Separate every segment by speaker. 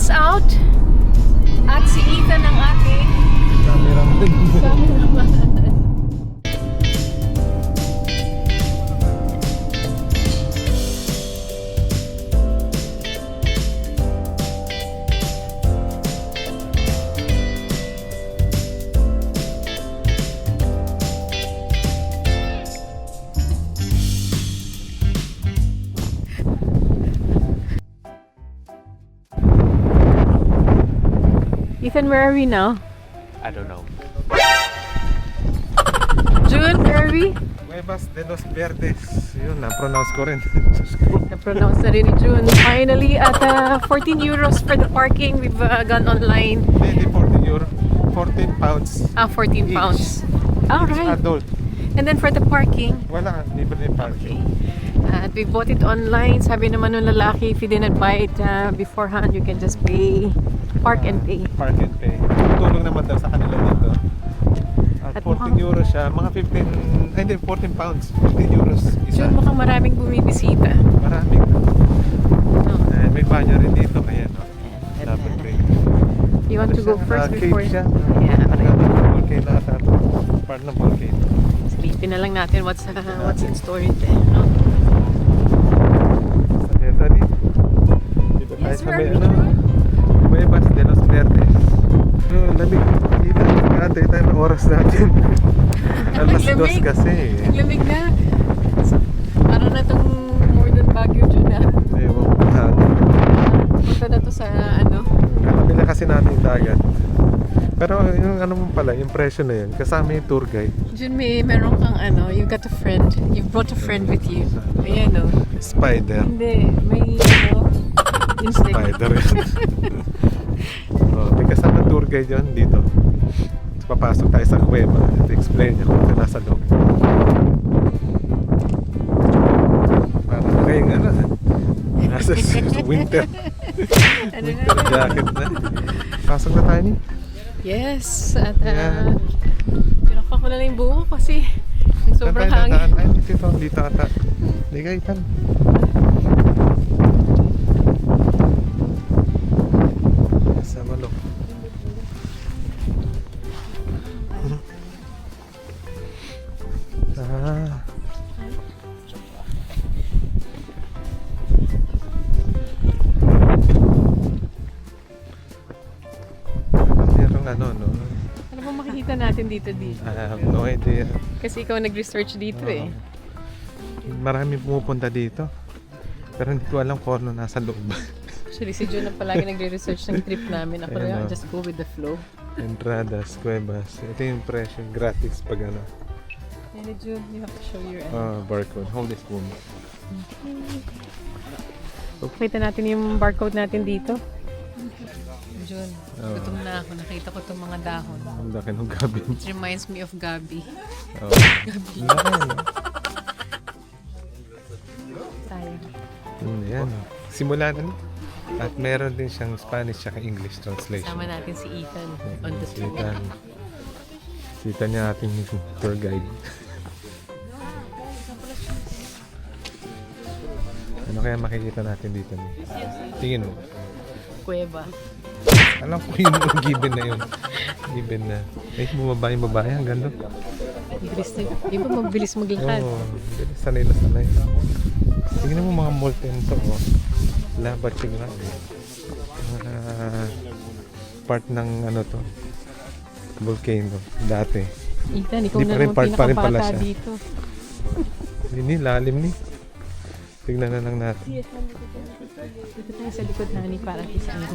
Speaker 1: us out. At si Ethan ang ating cameraman. Ethan, where are we now?
Speaker 2: I don't know.
Speaker 1: June, where are we?
Speaker 2: Cuevas de los Verdes. Yun, na-pronounce ko rin.
Speaker 1: Na-pronounce na rin ni June. Finally, at 14 euros for the parking. We've gone online.
Speaker 2: Hindi 14 euro. 14 pounds.
Speaker 1: 14
Speaker 2: Each.
Speaker 1: pounds. Alright.
Speaker 2: Adult.
Speaker 1: And then for the parking,
Speaker 2: Wala, libre yung parking.
Speaker 1: at we bought it online. Sabi naman ng lalaki, if you didn't buy it beforehand, you can just pay. Park and pay.
Speaker 2: Park and pay. Tulong naman daw sa kanila dito. At
Speaker 1: At
Speaker 2: 14 euros siya. Mga 15, ay hindi, 14 pounds. 15 euros isa.
Speaker 1: June, mukhang maraming bumibisita.
Speaker 2: Maraming.
Speaker 1: No.
Speaker 2: May banyo rin dito. Ayan, no? Dapat rin.
Speaker 1: You want to go first before?
Speaker 2: Siya.
Speaker 1: Yeah.
Speaker 2: Volcano ata. Part ng volcano.
Speaker 1: Sleepin na lang natin what's in store there, no?
Speaker 2: Sa Netali. Dito tayo
Speaker 1: Yes,
Speaker 2: sa
Speaker 1: where
Speaker 2: may
Speaker 1: are we, June?
Speaker 2: Cuevas de los Verdes. Lamig dito. Antay tayo ng oras natin. Alas 2 kasi.
Speaker 1: Lamig na. Parang na itong more than Baguio June na.
Speaker 2: Ewan ko na.
Speaker 1: Punta na to sa ano.
Speaker 2: Katabi na kasi natin yung dagat. Pero yung ano mo pala, yung presyo na yun. Kasama yung tour guide.
Speaker 1: June, meron kang ano, you got a friend. You brought a friend with you. Ayan o.
Speaker 2: Spider.
Speaker 1: Hindi, may ano, insect.
Speaker 2: Spider yun. Oh, may kasama tour guide yun dito. Papasok tayo sa kuweba at explain niya kung ano nasa loob. Parang ngayong ano, nasa winter.
Speaker 1: Ano
Speaker 2: Winter
Speaker 1: na?
Speaker 2: jacket na. Pasok na tayo ni.
Speaker 1: Yes, at
Speaker 2: Yan.
Speaker 1: pinakpak ko na lang yung buho ko kasi yung sobrang hangin.
Speaker 2: Ay, dito ata. Hindi ka itan. Sa malo. Merong ano, no?
Speaker 1: Ano ba makikita natin dito?
Speaker 2: I have no idea.
Speaker 1: Kasi ikaw nag-research dito eh.
Speaker 2: Maraming pumupunta dito. Pero hindi ko alam kung ano nasa loob.
Speaker 1: Actually, si June ang palagi nagre-research ng trip namin. Ako
Speaker 2: Ayan,
Speaker 1: na
Speaker 2: oh.
Speaker 1: just go with the flow.
Speaker 2: Entradas, Cuevas. Ito yung presyo, gratis pag ano.
Speaker 1: And June, you have to show your
Speaker 2: Barcode. Hold this spoon.
Speaker 1: Kita natin yung barcode natin dito. June,
Speaker 2: Oh.
Speaker 1: gutom na ako. Nakita ko itong mga dahon.
Speaker 2: Ang laki ng gabi.
Speaker 1: It reminds me of Gabi.
Speaker 2: Oh.
Speaker 1: Gabi. Tayo.
Speaker 2: Yan. Simula na. At meron din siyang Spanish at English translation.
Speaker 1: Sama natin si Ethan on the
Speaker 2: Si
Speaker 1: trip.
Speaker 2: Ethan. Si Ethan niya ating tour guide. Ano kaya makikita natin dito? Tingin mo.
Speaker 1: Cueva.
Speaker 2: Alam ko yung given na yun. Given na. Eh, bumaba yung babae. Ang ganda.
Speaker 1: Di ba mabilis maglakad?
Speaker 2: Oo. Sanay na sanay. Tingnan mo mga molten to. Oh. Labat yung lang. Part ng ano to. Volcano. Dati.
Speaker 1: Ethan, ikaw
Speaker 2: Di pa
Speaker 1: na
Speaker 2: rin
Speaker 1: naman
Speaker 2: part pa rin pala
Speaker 1: pinakabata
Speaker 2: siya.
Speaker 1: dito.
Speaker 2: Hindi, lalim ni. Tignan na lang natin.
Speaker 1: Dito tayo sa likod na ni para sa ano.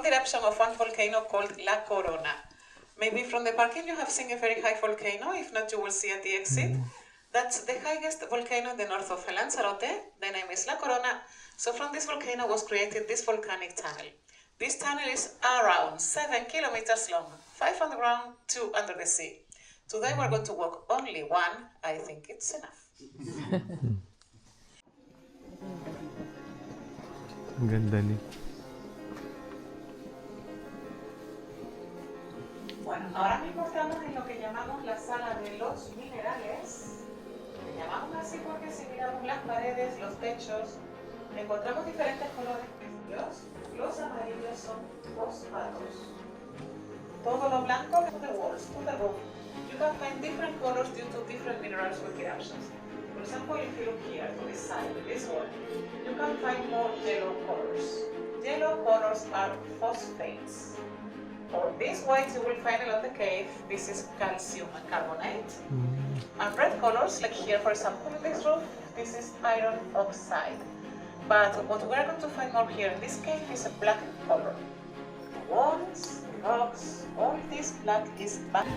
Speaker 3: Eruption of one volcano called La Corona. Maybe from the parking you have seen a very high volcano. If not, you will see at the exit. That's the highest volcano in the north of Lanzarote. The name is La Corona. So from this volcano was created this volcanic tunnel. This tunnel is around 7 kilometers long, 5 underground, 2 under the sea. Today we're going to walk only 1. I think it's enough.
Speaker 2: Ang ganda ni.
Speaker 3: Bueno, ahora mismo estamos en lo que llamamos la sala de los minerales. Le llamamos así porque si miramos las paredes, los techos, encontramos diferentes colores vestidos. Los amarillos son fosfatos. Todo lo blanco to the walls, to the roof. You can find different colors due to different minerals with reactions. For example, if you look here to this side, this wall, you can find more yellow colors. Yellow colors are phosphates. For these whites you will find along the cave, this is calcium carbonate. And red colors, like here for example in this roof, this is iron oxide. But what we are going to find more here in this cave is a black color. The walls, the rocks, all this black is black.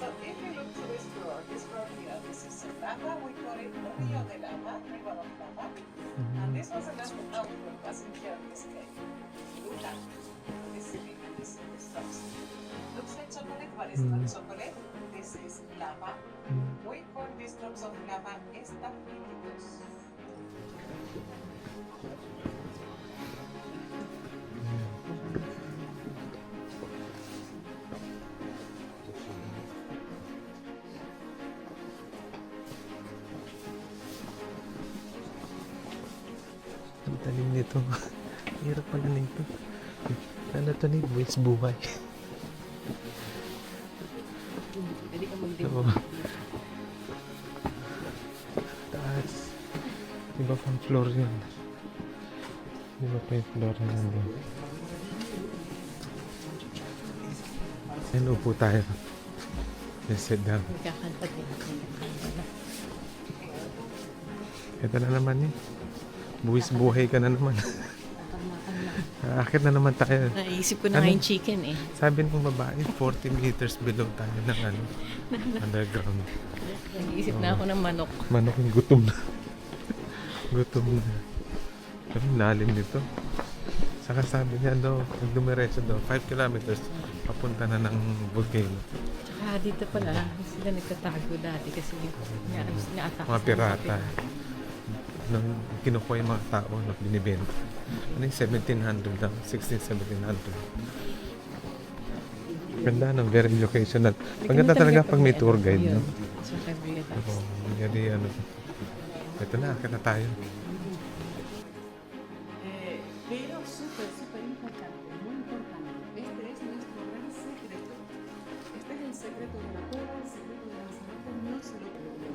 Speaker 3: So if you look to this floor here, this is lava, we call it Rio de Lava, River of Lava. And this was a land outward passing here in this cave. Look at this city and this rocks. Looks like chocolate, but it's not chocolate. This is lava. We call these drops of lava estalactitos.
Speaker 2: Ang talim nito. Hirap pala nito. Ano to ni? Buwis buhay.
Speaker 1: Pwede ka mag-dip.
Speaker 2: Oo. Taas. Iba pang floor yun. Iba pa yung floor na yun. Ayan, upo tayo. Let's sit down.
Speaker 1: Magkakanta din.
Speaker 2: Ito na naman eh. Buwis buhay ka na naman. Aakit na naman tayo.
Speaker 1: Naisip ko na nga yung chicken eh.
Speaker 2: Sabi ng babae, 40 meters below tayo ng ano, underground.
Speaker 1: Nag-iisip na ako ng manok.
Speaker 2: Manok yung gutom na. Gutom na. Pero lalim nito. Saka sabi niya daw, pag dumiretso daw, 5 kilometers, papunta na ng volcano.
Speaker 1: Tsaka dito pala, sila nagtatago dati kasi ina-attack.
Speaker 2: Mga pirata. Nung kinukuha yung mga tao na binibenta. Ano yung 1700 daw? 1700. Ganda no, very educational. Maganda talaga pag may tour guide, no?
Speaker 1: So,
Speaker 2: Oo, very ano. Ito na, akit na tayo.
Speaker 4: Pero súper importante, muy importante. Este es nuestro gran secreto. Este es el secreto de la cueva, el secreto de Lanzarote, no se lo pierdan.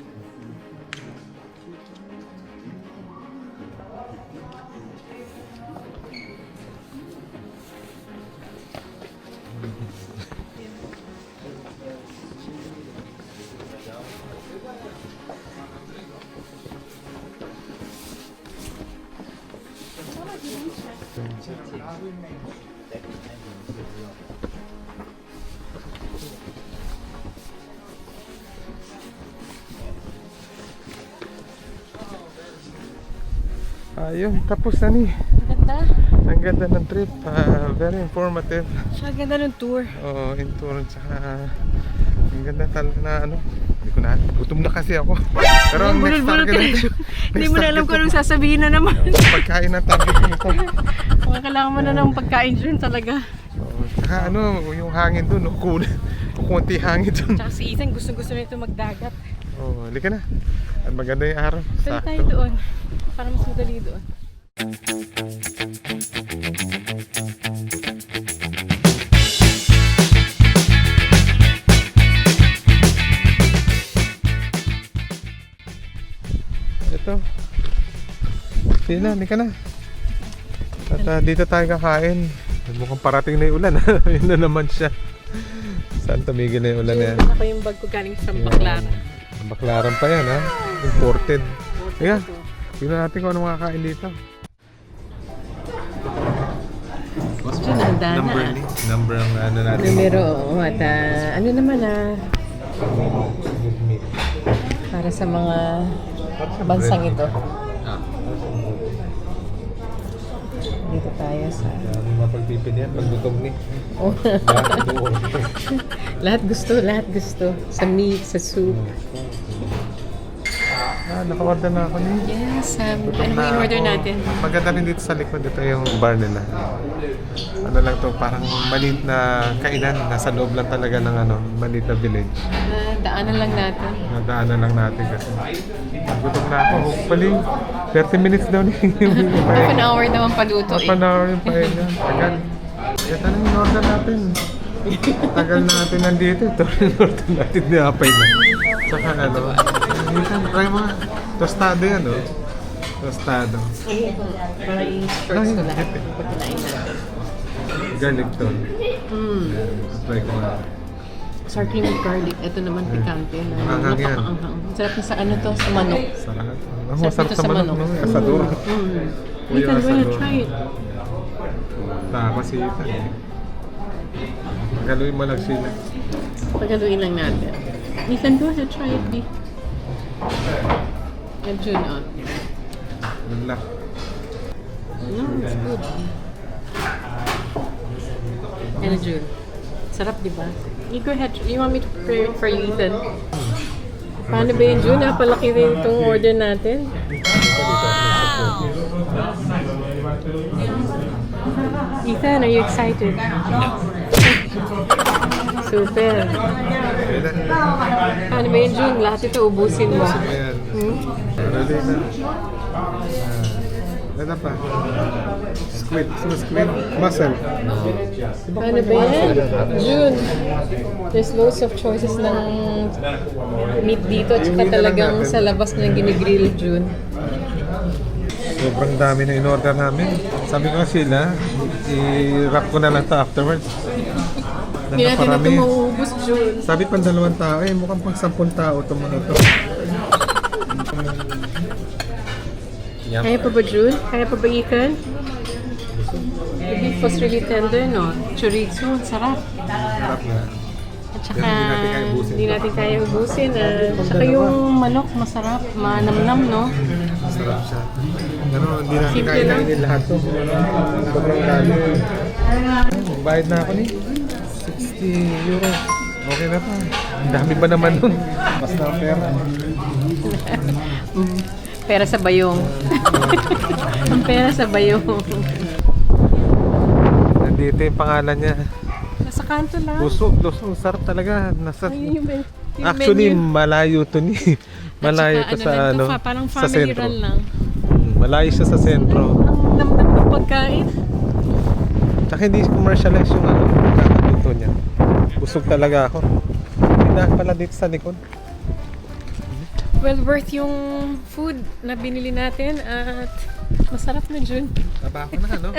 Speaker 2: Ayun, tapos na ni.
Speaker 1: Ganda.
Speaker 2: Ang ganda ng trip. Very informative.
Speaker 1: Siya ganda ng tour.
Speaker 2: Oo, in tour. Tsaka, ang ganda talaga na ano. Hindi ko na, gutom na kasi ako. Pero ang next target nito.
Speaker 1: Hindi mo na alam kung anong sasabihin na naman.
Speaker 2: Pagkain ng target nito.
Speaker 1: Kailangan mo na ng pagkain dyan talaga.
Speaker 2: Oo, tsaka ano, yung hangin dun, kunti hangin dun.
Speaker 1: Tsaka si Ethan gusto nito magdagat.
Speaker 2: Oo, halika na. At maganda yung araw.
Speaker 1: Pwede tayo doon. Para mas madali doon.
Speaker 2: Ito. Sige na, hindi ka na. At dito tayo kakain. Mukhang parating na yung ulan. Yun na naman siya. Saan tumigil na yung ulan na yan?
Speaker 1: Ako yung bag ko galing sa Baclaran.
Speaker 2: Baklaran pa yan ha. Imported. Kaya, tingnan natin kung ano makakain dito.
Speaker 1: Diyan, handa na.
Speaker 2: Number ang ano natin.
Speaker 1: Numero, at ano naman para sa mga bansang ito. Dito tayo sa...
Speaker 2: Mapagpipilian, pagdutog ni.
Speaker 1: Oh. Lahat gusto. Sa meat, sa soup.
Speaker 2: Naka-order na ako ni.
Speaker 1: Yes, ano ba in-order natin?
Speaker 2: Maganda rin dito sa likod. Ito yung bar nila. Ano lang to, parang maliit na kainan. Nasa loob lang talaga ng maliit na village.
Speaker 1: Daanan lang natin.
Speaker 2: Nadaanan lang natin kasi. Gutom na ako. Hopefully, 30 minutes daw ni.
Speaker 1: Half an hour naman paluto
Speaker 2: Half an hour yung pahin niya. Tagal. Ito na yung order natin. Tagal na natin nandito. Ito yung order natin. Niapay na. Tsaka minsan try mo. Tostado yan, Tostado.
Speaker 1: Para i-first ko lahat pag kinain natin.
Speaker 2: Garlic to. Try ko nga.
Speaker 1: Sour cream with garlic. Ito naman pikante.
Speaker 2: Anghang yan.
Speaker 1: Napaka-anghang. Sarap na sa sa manok.
Speaker 2: Sarap.
Speaker 1: Sarap ito sa manok.
Speaker 2: Asador.
Speaker 1: Ethan, go ahead, try it.
Speaker 2: Nakakasita. Galuin mo lang sila.
Speaker 1: Pagaluin lang natin. Ethan, go ahead, try it, B. And June on.
Speaker 2: Good luck.
Speaker 1: No, it's good. And June. Sarap, di ba? You go ahead. You want me to prepare it for you, Ethan? Paano ba yun, June? Napalaki rin itong order natin. Ethan, are you excited? Super. Paano ba yun, June? Lahat ito ubusin mo.
Speaker 2: Ayan. Ready na. Ano pa? Squid. Squid. Mussel.
Speaker 1: Paano ba yan? June, there's loads of choices ng meat dito. Tsaka talagang sa labas na ginigrill, June.
Speaker 2: Sobrang dami na in-order namin. Sabi ko sila, i-wrap ko na lang ito afterwards.
Speaker 1: Hindi natin ito mauubos, June.
Speaker 2: Sabi pang 2 tao, mukhang pang 10 tao itong mga ito.
Speaker 1: Kaya pa ba, June? Kaya pa ba, Ethan? The beef was really tender, no? Chorizo, sarap.
Speaker 2: Sarap na.
Speaker 1: At saka, hindi natin kaya ubusin. Saka yung manok, masarap. Manamnam, no?
Speaker 2: Sarap siya. Ano, hindi natin
Speaker 1: Simple
Speaker 2: kaya
Speaker 1: lang.
Speaker 2: kainin lahat to. Sobrang dami. Bayad na ako ni 60 euro. Okay na pa. Ang dami ba naman nun? Basta ang pera.
Speaker 1: Pera sa bayong. Ang pera sa bayong.
Speaker 2: Nandito yung pangalan niya.
Speaker 1: Nasa kanto lang.
Speaker 2: Busog. Sarap talaga.
Speaker 1: Ayun yung
Speaker 2: Actually,
Speaker 1: menu.
Speaker 2: malayo to ni. Malayo
Speaker 1: At
Speaker 2: to
Speaker 1: saka,
Speaker 2: sa
Speaker 1: lang to, parang
Speaker 2: sa
Speaker 1: family
Speaker 2: sentro.
Speaker 1: run lang.
Speaker 2: Malayo siya sa sentro.
Speaker 1: Ang namnam ng pagkain.
Speaker 2: Tsaka hindi commercialize yung kakatuto niya. Busog talaga ako. Hindi pala dito sa likod.
Speaker 1: Well worth yung food na binili natin at masarap na, June.
Speaker 2: Taba ako na,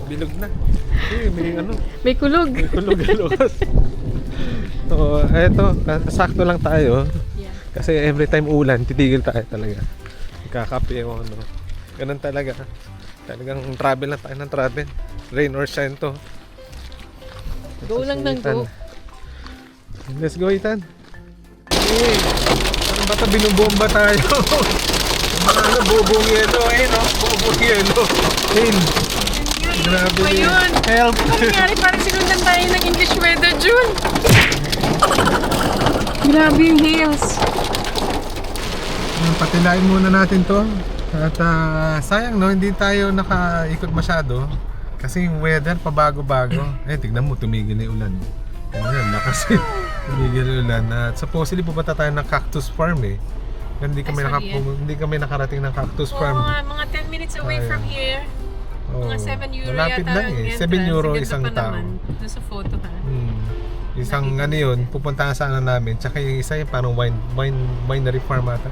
Speaker 2: Bilog na. May
Speaker 1: May kulog.
Speaker 2: may kulog lukas. So, eto, sakto lang tayo.
Speaker 1: Yeah.
Speaker 2: Kasi every time ulan, titigil tayo talaga. Kakape o Ganun talaga. Talagang travel na tayo ng travel. Rain or shine to.
Speaker 1: Go lang ng go.
Speaker 2: Let's go, Ethan. Hey, ano ba ito? Binubomba tayo. Mga bubong yelo, bubong yelo. Hail. Grabe
Speaker 1: Ano yun?
Speaker 2: Help.
Speaker 1: Ano nangyari? Parang sinundan tayo ng English weather, June. Grabe yung hails.
Speaker 2: Patilain muna natin to. At sayang hindi tayo nakaikot masyado. Kasi yung weather pabago-bago. Tignan mo, tumigil na yung ulan. Ayan, kasi tumigil yung ulan. At supposedly pupunta tayo ng cactus farm
Speaker 1: Actually,
Speaker 2: hindi kami nakarating ng Cactus
Speaker 1: Oo
Speaker 2: Farm.
Speaker 1: nga, mga 10 minutes away
Speaker 2: Sayang.
Speaker 1: from here.
Speaker 2: Oo.
Speaker 1: Mga 7 euro
Speaker 2: Malapit
Speaker 1: yata
Speaker 2: lang
Speaker 1: ang
Speaker 2: eh.
Speaker 1: entrance.
Speaker 2: 7 euro
Speaker 1: Ang ganda
Speaker 2: isang
Speaker 1: pa
Speaker 2: tao.
Speaker 1: naman. Doon sa photo ha.
Speaker 2: Isang
Speaker 1: Nakita
Speaker 2: ano yun, pupuntahan sa ano namin. Tsaka yung isa yung parang winery farm ata.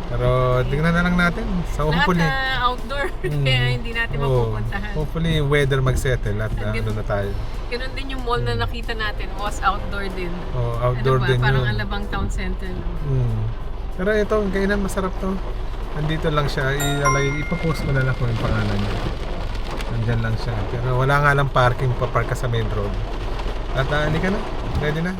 Speaker 2: Pero tingnan na lang natin. So
Speaker 1: Lahat
Speaker 2: hopefully,
Speaker 1: outdoor. Kaya hindi natin mapupuntahan.
Speaker 2: hopefully yung weather mag-settle at
Speaker 1: Ang
Speaker 2: ano na tayo.
Speaker 1: Ganun din yung mall na nakita natin was outdoor din.
Speaker 2: Oh, outdoor
Speaker 1: Ano ba?
Speaker 2: din
Speaker 1: Parang
Speaker 2: yun.
Speaker 1: Alabang Town Center. No?
Speaker 2: Pero ito, ang kainan masarap to. Nandito lang siya, ipapost ko na lang kung yung pangalan niya. Nandyan lang siya. Pero wala nga lang parking, papark ka sa main road. At halika na, ready na.